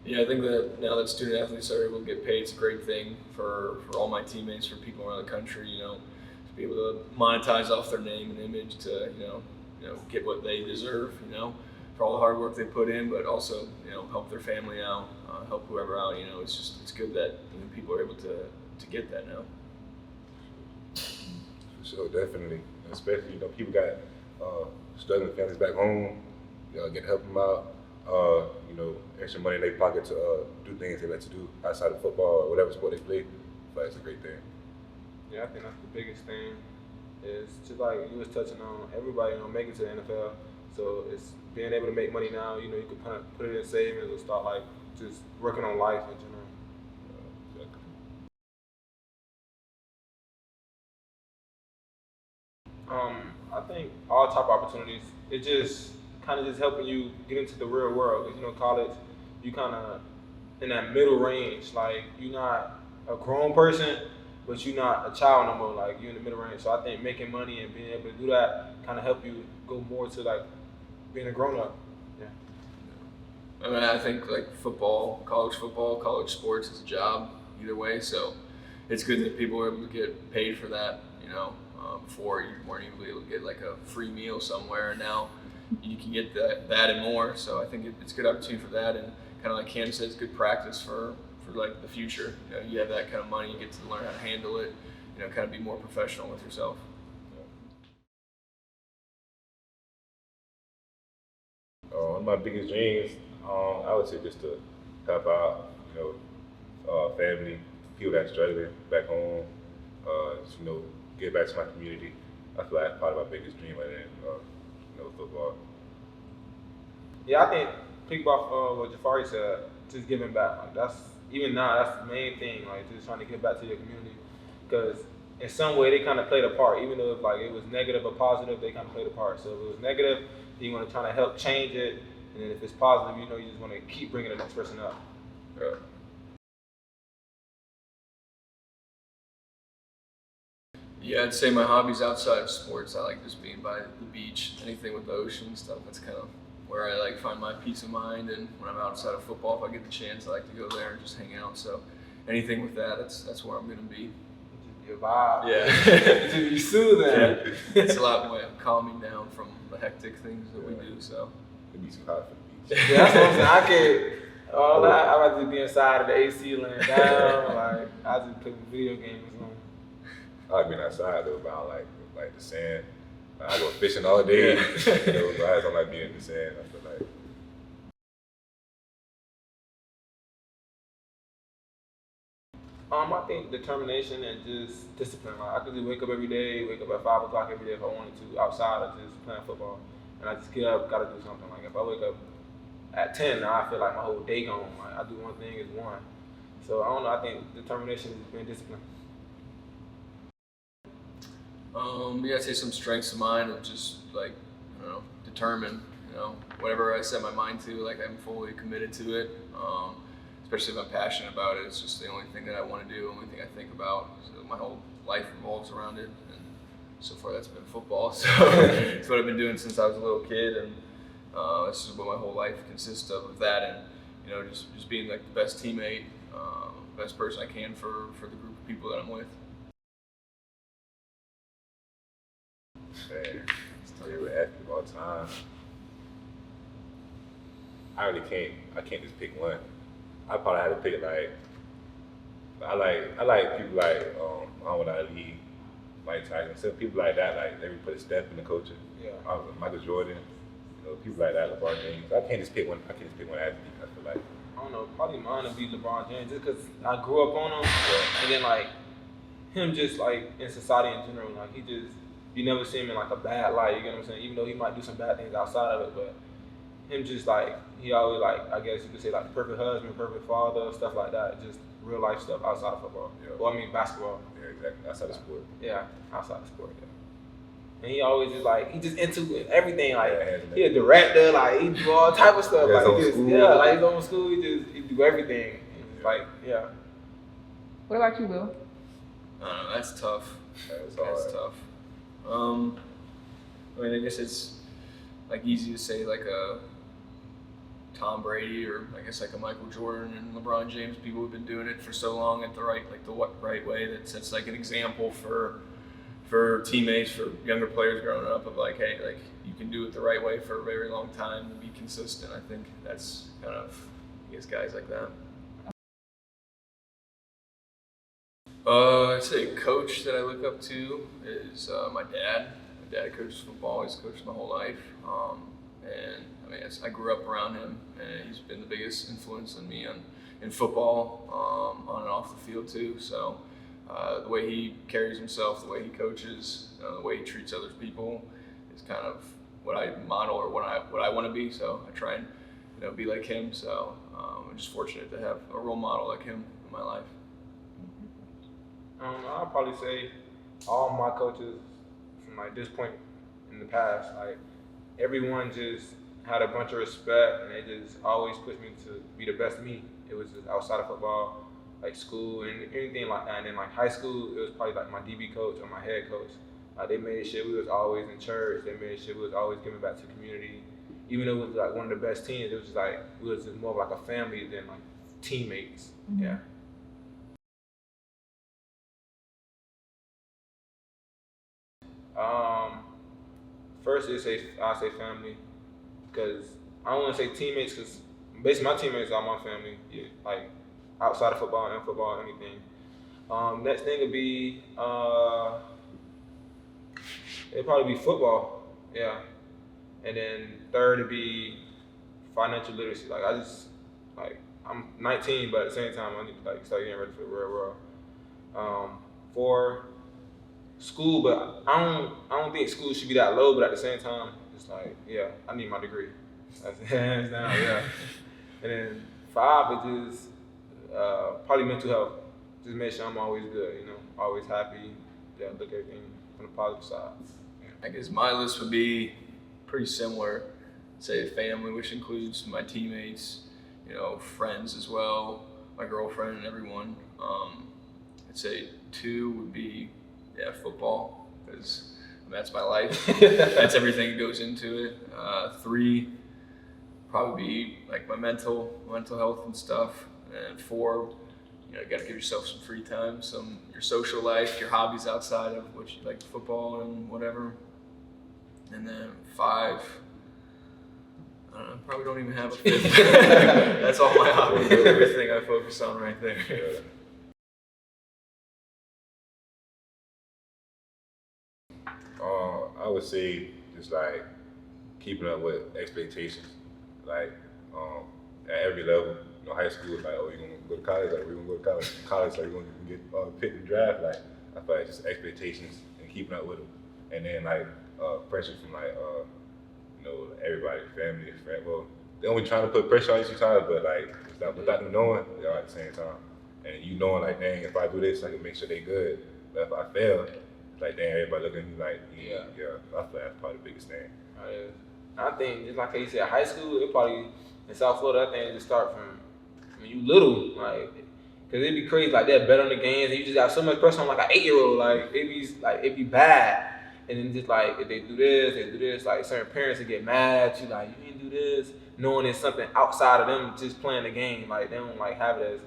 Yeah, I think that now that student athletes are able to get paid, it's a great thing for all my teammates, for people around the country. To be able to monetize off their name and image to get what they deserve. For all the hard work they put in, but also help their family out, help whoever out. It's good that people are able to get that now. For sure, definitely. Especially people got struggling families back home. Get to help them out. Extra money in their pocket to do things they like to do outside of football or whatever sport they play. But it's a great thing. Yeah, I think that's the biggest thing. Is just like you was touching on, everybody make it to the NFL. So it's being able to make money now. You can put it in savings or start like just working on life in general. I think all type of opportunities. It just kind of just helping you get into the real world. Because college, you kind of in that middle range. Like you're not a grown person, but you're not a child no more. Like you're in the middle range. So I think making money and being able to do that kind of help you go more to like being a grown up. Yeah. I mean, I think like football, college sports is a job either way. So it's good that people are able to get paid for that. Before you weren't even able to get like a free meal somewhere, and now you can get that and more. So I think it's a good opportunity for that, and kind of like Cam said, it's good practice for like the future. You have that kind of money, you get to learn how to handle it. Kind of be more professional with yourself. One of my biggest dreams, I would say, just to help out, family, people that are struggling back home. Give back to my community. I feel like that's part of my biggest dream other than football. Yeah, I think piggyback what Jafari said, just giving back. Like that's the main thing. Like just trying to give back to your community, because in some way they kind of played a part. Even though if it was negative or positive, they kind of played a part. So if it was negative, you want to try to help change it, and then if it's positive, you just want to keep bringing the next person up. Yeah. Yeah, I'd say my hobbies outside of sports, I like just being by the beach, anything with the ocean and stuff. That's kind of where I find my peace of mind. And when I'm outside of football, if I get the chance, I like to go there and just hang out. So anything with that, that's where I'm going to be. Your vibe. Yeah. To be soothing. Yeah. It's a lot more calming down from the hectic things that we do. So it'd be too hot for the beach. Yeah, that's what I'm saying. I'd rather be inside of the AC laying down. I just play video games. I like being outside though, but I don't like the sand. I go fishing all day. But I don't like being in the sand. I feel like. I think determination and just discipline. Like I could just wake up every day, wake up at 5 o'clock every day if I wanted to, outside of just playing football, and I just get up, gotta do something. Like if I wake up at 10, now I feel like my whole day gone. Like I do one thing is one. So I don't know. I think determination is being disciplined. Yeah, I'd say some strengths of mine of just determined. Whatever I set my mind to, I'm fully committed to it. Especially if I'm passionate about it. It's just the only thing that I want to do, the only thing I think about. So my whole life revolves around it, and so far that's been football. So it's what I've been doing since I was a little kid, and this is what my whole life consists of that, and just being the best teammate, best person I can for the group of people that I'm with. Man, I really ask people all the time. I can't just pick one. I probably had to pick I like people Muhammad Ali, Mike Tyson, some people like that, they put a step in the culture. Yeah. Michael Jordan, people like that, LeBron James. I can't just pick one. I can't just pick one athlete. I feel like. I don't know. Probably mine would be LeBron James, just because I grew up on him, and then him just in society in general, you never see him in a bad light. You get what I'm saying? Even though he might do some bad things outside of it, but him just he always I guess you could say perfect husband, perfect father, stuff like that. Just real life stuff outside of football. Yeah. Well, I mean basketball. Yeah, exactly. Outside of sport. Yeah, outside of sport. Yeah. And he always just he just into everything. Yeah, he a director. He do all type of stuff. Yeah, His own school. He do everything. Yeah. What about you, Will? That's tough. That's tough. I guess it's easy to say Tom Brady or I guess like a Michael Jordan and LeBron James, people who've been doing it for so long at the right way that sets like an example for teammates, for younger players growing up of like, hey, like you can do it the right way for a very long time and be consistent. I think that's kind of, I guess, guys like that. I'd say a coach that I look up to is my dad. My dad coaches football. He's coached my whole life. And I mean, I grew up around him, and he's been the biggest influence on me in football, on and off the field too. So the way he carries himself, the way he coaches, the way he treats other people is kind of what I model or what I want to be. So I try and be like him. So I'm just fortunate to have a role model like him in my life. I'll probably say all my coaches from like this point in the past, like everyone just had a bunch of respect and they just always pushed me to be the best me. It was just outside of football, like school and anything like that. And then like high school, it was probably like my DB coach or my head coach. They made sure we was always in church. They made sure we was always giving back to the community. Even though it was like one of the best teams, it was just like we was just more of like a family than like teammates. Mm-hmm. Yeah. First, I'll say family, because I don't want to say teammates, because basically my teammates are my family, yeah, like outside of football and football, anything. Next thing would be, it'd probably be football, yeah. And then third would be financial literacy. Like I'm 19, but at the same time I need to like start getting ready for the real world. Four, school, but I don't think school should be that low, but at the same time, it's like, yeah, I need my degree. That's hands down, yeah. And then 5 is just probably mental health. Just make sure I'm always good, always happy. Yeah, look at everything from the positive side. Yeah. I guess my list would be pretty similar. Say family, which includes my teammates, friends as well, my girlfriend and everyone. I'd say 2 would be football, because that's my life. That's everything that goes into it. 3, probably be like my mental health and stuff. And 4, you got to give yourself some free time, your social life, your hobbies outside of what you like, football and whatever. And then 5, I don't know, probably don't even have a 5th. That's all my hobbies, everything I focus on right there. I would say just like keeping up with expectations, like at every level. High school is like, oh, you're gonna go to college, like we're gonna go to college. College, like you're gonna get picked in the draft. Like I feel like just expectations and keeping up with them, and then like pressure from like everybody, family, friends. Well, they only trying to put pressure on you sometimes, but like without them knowing, they are at the same time, and knowing like, dang, if I do this, I can make sure they good. But if I fail, like, damn, everybody looking at me like, yeah. I feel like that's probably the biggest thing. I think, just like you said, high school, it probably, in South Florida, I think it just start from when you little, like, cause it'd be crazy, like, they'll bet on the games, and you just got so much pressure on, like, an 8-year-old, like, it'd be bad. And then just, like, if they do this, like, certain parents would get mad at you, like, you didn't do this, knowing it's something outside of them just playing the game, like, they don't, like, have it as,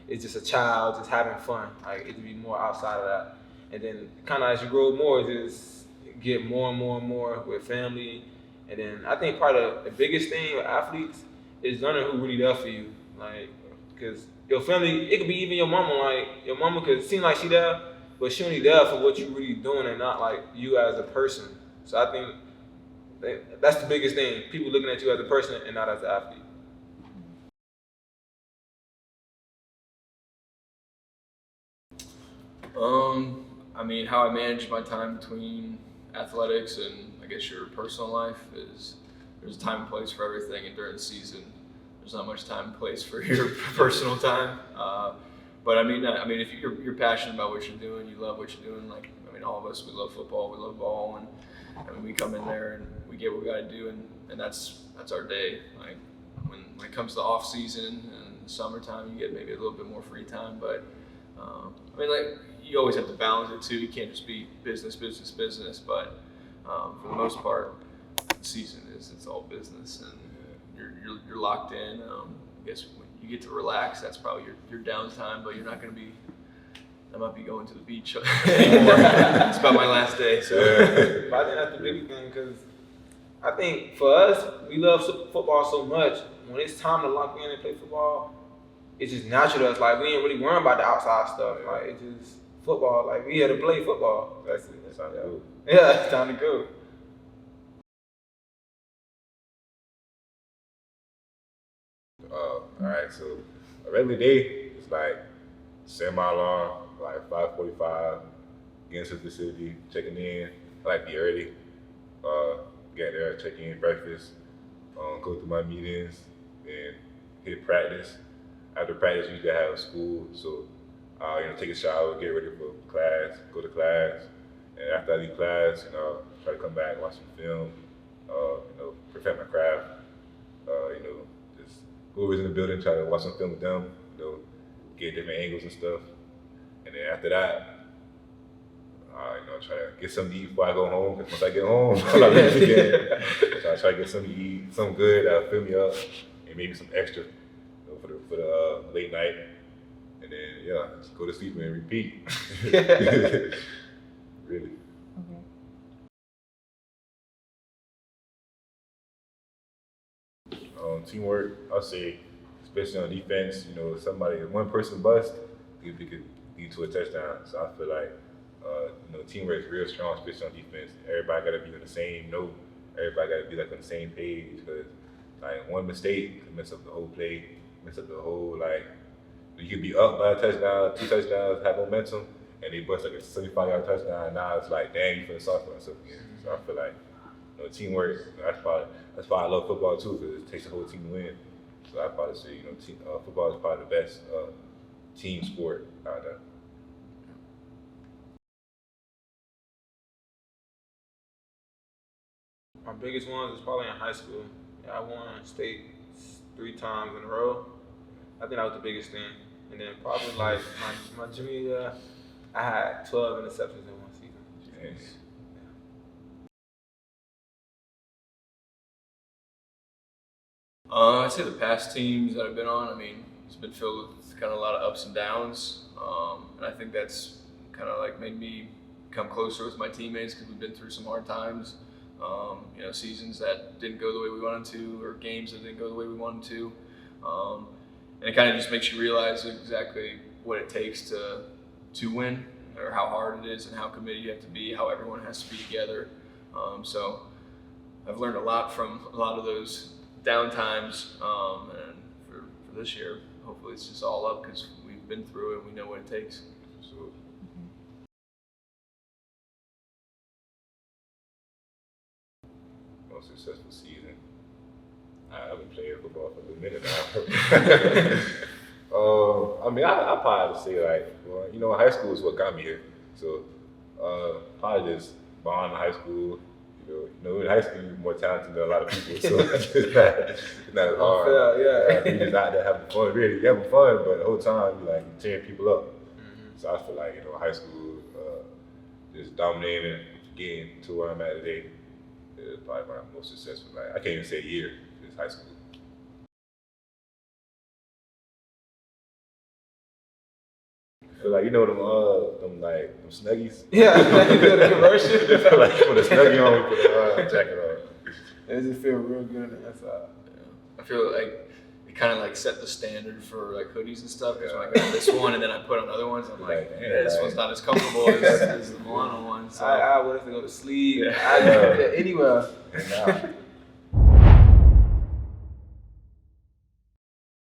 it's just a child just having fun, like, it'd be more outside of that. And then kind of as you grow more, just get more and more with family. And then I think probably the biggest thing with athletes is learning who really there for you. Like, because your family, it could be even your mama. Like, your mama could seem like she there, but she only there for what you really doing and not like you as a person. So I think that's the biggest thing. People looking at you as a person and not as an athlete. I mean, how I manage my time between athletics and I guess your personal life is there's a time and place for everything, and during the season, there's not much time and place for your personal time. But I mean, if you're passionate about what you're doing, you love what you're doing. Like, I mean, all of us, we love football, we love ball, and I mean, we come in there and we get what we got to do, and that's our day. Like when it comes to off season and summertime, you get maybe a little bit more free time, but I mean, like, you always have to balance it too. You can't just be business. But for the most part, the season it's all business, and you're locked in. I guess when you get to relax, that's probably your downtime, but you're not going to be. I might be going to the beach anymore. It's about my last day. So. But I think that's the big thing because I think for us, we love football so much. When it's time to lock in and play football, it's just natural to us. Like, we ain't really worrying about the outside stuff. Like, it's just football. Like, we here to play football. That's it. That's how to go. Yeah, it's time to go. All right, so a regular day is like set my alarm, like 5:45, get into the facility, checking in. I like to be early. Get there, check in, breakfast, go through my meetings, and hit practice. After practice, usually I have school, so take a shower, get ready for class, go to class, and after I leave class, try to come back, watch some film, perfect my craft, just whoever's in the building, try to watch some film with them, get different angles and stuff, and then after that, try to get something to eat before I go home. Cause once I get home, I'm not really again. So I try to get something to eat, something good that'll fill me up, and maybe some extra for the late night. And then just go to sleep and repeat. Really. Okay. Teamwork, I'll say, especially on defense. One person bust, it could lead to a touchdown. So I feel like. Teamwork is real strong, especially on defense. Everybody got to be on the same note. Everybody got to be on the same page because one mistake can mess up the whole play, mess up the whole you could be up by a touchdown, 2 touchdowns, have momentum, and they bust a 75-yard touchdown. And now it's damn, you feel sorry for yourself again. So I feel like teamwork. That's why I love football too because it takes the whole team to win. So I probably say football is probably the best team sport out there. My biggest ones is probably in high school. Yeah, I won state 3 times in a row. I think that was the biggest thing. And then probably my junior year, I had 12 interceptions in one season. Yes. I'd say the past teams that I've been on, it's been filled with kind of a lot of ups and downs. And I think that's kind of made me come closer with my teammates because we've been through some hard times. Seasons that didn't go the way we wanted to, or games that didn't go the way we wanted to. And it kind of just makes you realize exactly what it takes to win, or how hard it is, and how committed you have to be, how everyone has to be together. So I've learned a lot from a lot of those downtimes, and for this year, hopefully it's just all up because we've been through it and we know what it takes. So. Most successful season. I've been playing football for a little minute now. I probably say high school is what got me here. So probably just bond in high school. In high school you're more talented than a lot of people, so it's not as hard. You're just out there having fun. Really, you're having fun, but the whole time you're tearing people up. Mm-hmm. So I feel like high school, just dominating and getting to where I'm at today. It's probably my most successful. I can't even say year. It's high school. I feel like them Snuggies. Yeah, the commercial. I feel like you put a Snuggie on, we put a jacket on. It just feel real good on the inside. I feel like it kind of set the standard for hoodies and stuff. Because when I got this one and then I put on other ones, I'm this one's not as comfortable as the Milano one. So I would have to go to sleep. Yeah. I anywhere. And now,